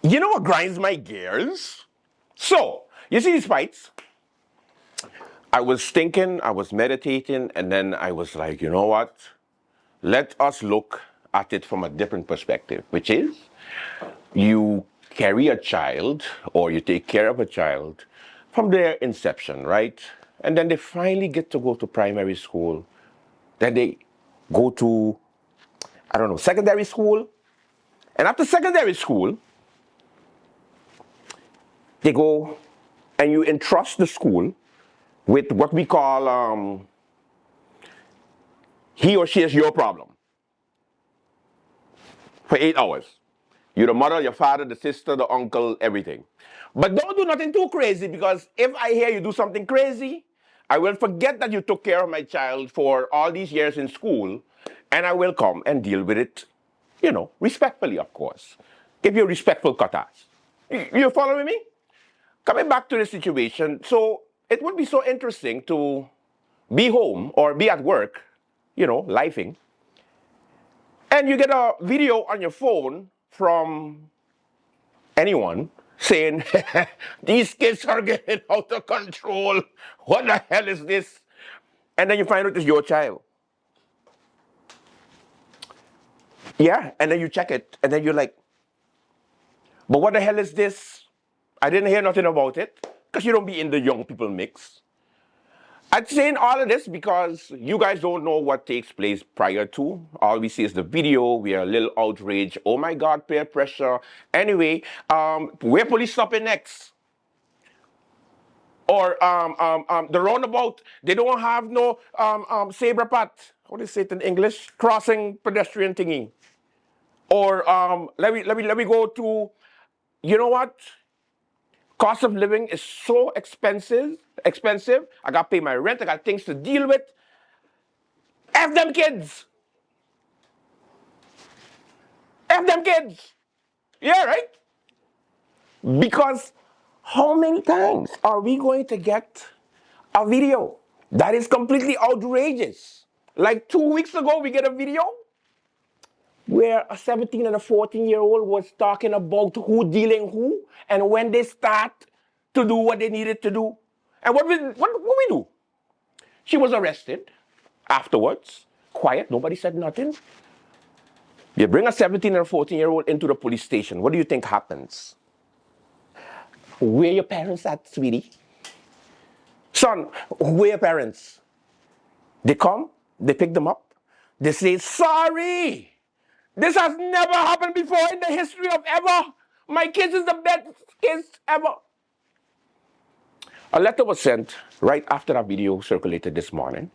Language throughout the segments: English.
You know what grinds my gears? So, you see these fights? I was thinking, I was meditating, and then I was like, you know what? Let us look at it from a different perspective, which is you carry a child or you take care of a child from their inception, right? And then they finally get to go to primary school. Then they go to, I don't know, secondary school. And after secondary school, they go and you entrust the school with what we call he or she is your problem for 8 hours. You're the mother, your father, the sister, the uncle, everything. But don't do nothing too crazy, because if I hear you do something crazy, I will forget that you took care of my child for all these years in school, and I will come and deal with it, respectfully, of course. Give you respectful katas. You following me? Coming back to the situation, so it would be so interesting to be home or be at work, lifing, and you get a video on your phone from anyone saying, these kids are getting out of control. What the hell is this? And then you find out it's your child. Yeah, and then you check it, and then you're like, but what the hell is this? I didn't hear nothing about it, because you don't be in the young people mix. I'm saying all of this because you guys don't know what takes place prior to. All we see is the video. We are a little outraged. Oh my God, peer pressure. Anyway, where police stopping next? Or the roundabout, they don't have no saber path. What is it in English? Crossing pedestrian thingy. Or let me go to, you know what? Cost of living is so expensive. I got to pay my rent. I got things to deal with. F them kids. F them kids. Yeah, right? Because how many times are we going to get a video that is completely outrageous? Like 2 weeks ago, we get a video where a 17 and a 14-year-old was talking about who dealing who and when they start to do what they needed to do. And what we do? She was arrested afterwards. Quiet, nobody said nothing. You bring a 17 or 14-year-old into the police station. What do you think happens? Where your parents at, sweetie? Son, where your parents? They come, they pick them up, they say, sorry, this has never happened before in the history of ever. My kids is the best kids ever. A letter was sent right after that video circulated this morning.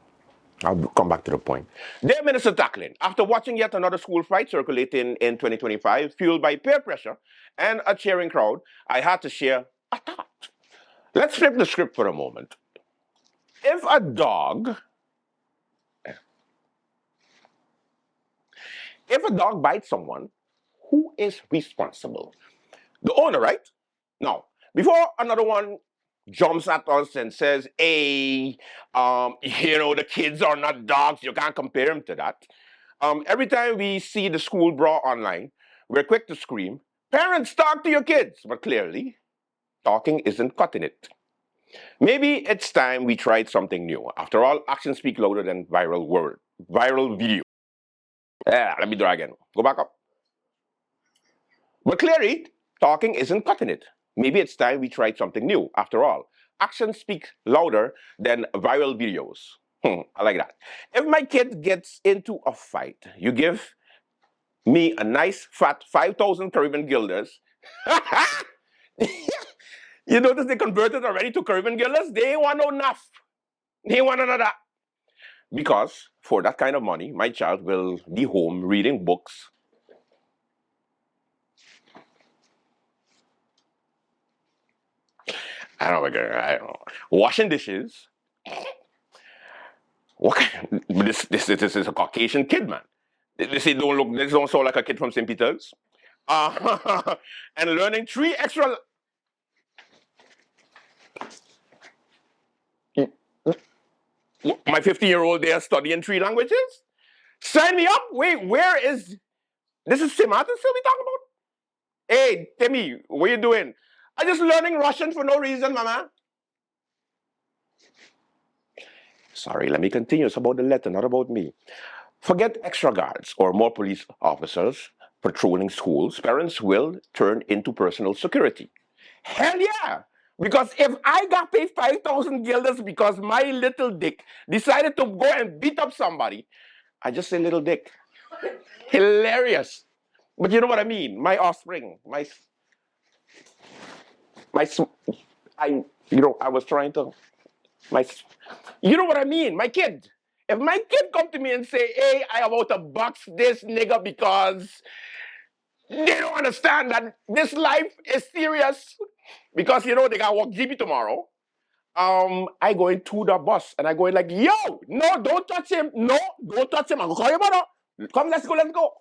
I'll come back to the point. Dear Minister Tackling, after watching yet another school fight circulating in 2025, fueled by peer pressure and a cheering crowd, I had to share a thought. Let's flip the script for a moment. If a dog bites someone, who is responsible? The owner, right? Now, before another one jumps at us and says, hey, the kids are not dogs, you can't compare them to that. Every time we see the school brawl online, we're quick to scream, parents, talk to your kids. But clearly, talking isn't cutting it. Maybe it's time we tried something new. After all, actions speak louder than viral video. Yeah, let me try again. Go back up. But clearly, talking isn't cutting it. Maybe it's time we tried something new. After all, actions speak louder than viral videos. I like that. If my kid gets into a fight, you give me a nice fat 5,000 Caribbean guilders. You notice they converted already to Caribbean guilders? They ain't want no enough. They ain't want none of that. Because for that kind of money, my child will be home reading books. I don't know. Washing dishes. What? This is a Caucasian kid, man. This don't sound like a kid from St. Peter's. And learning 3 extra. My 15-year-old there studying 3 languages? Sign me up. Wait, where is this? Is St. Martin still be talking about? Hey, Timmy, what you doing? I'm just learning Russian for no reason, mama. Sorry, let me continue. It's about the letter, not about me. Forget extra guards or more police officers patrolling schools. Parents will turn into personal security. Hell yeah! Because if I got paid 5,000 guilders because my little dick decided to go and beat up somebody, I just say little dick. Hilarious. But you know what I mean? My offspring, my, I, I was trying to, my, you know what I mean? My kid. If my kid come to me and say, hey, I about to box this nigga because they don't understand that this life is serious because, they got work GB tomorrow. I go into the bus and I go in like, yo, no, don't touch him. No, don't touch him. I'm going to call your mother. Come, let's go, let's go.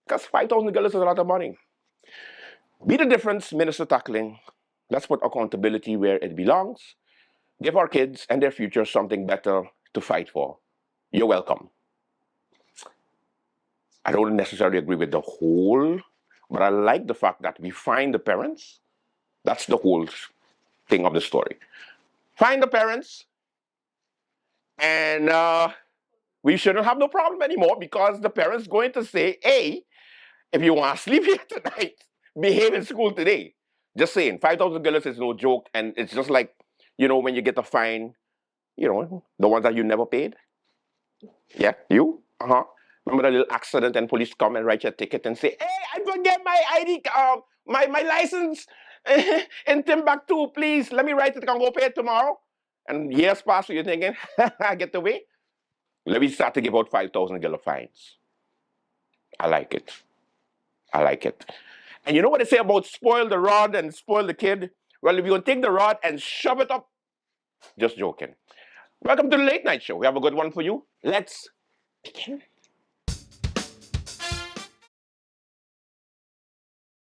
Because $5,000 is a lot of money. Be the difference, minister tackling. Let's put accountability where it belongs. Give our kids and their future something better to fight for. You're welcome. I don't necessarily agree with the whole, but I like the fact that we find the parents. That's the whole thing of the story. Find the parents, and we shouldn't have no problem anymore because the parents going to say, hey, if you want to sleep here tonight, behave in school today. Just saying, $5,000 is no joke, and it's just like, when you get a fine, the ones that you never paid. Yeah, you? Uh-huh. Remember the little accident and police come and write your ticket and say, hey, I forget my ID, my license in Timbuktu, please. Let me write it, I can go pay it tomorrow. And years pass, so you're thinking, I get away. Let me start to give out $5,000 fines. I like it. I like it. And you know what they say about spoil the rod and spoil the kid? Well, if you're going to take the rod and shove it up, just joking. Welcome to the Late Night Show. We have a good one for you. Let's begin.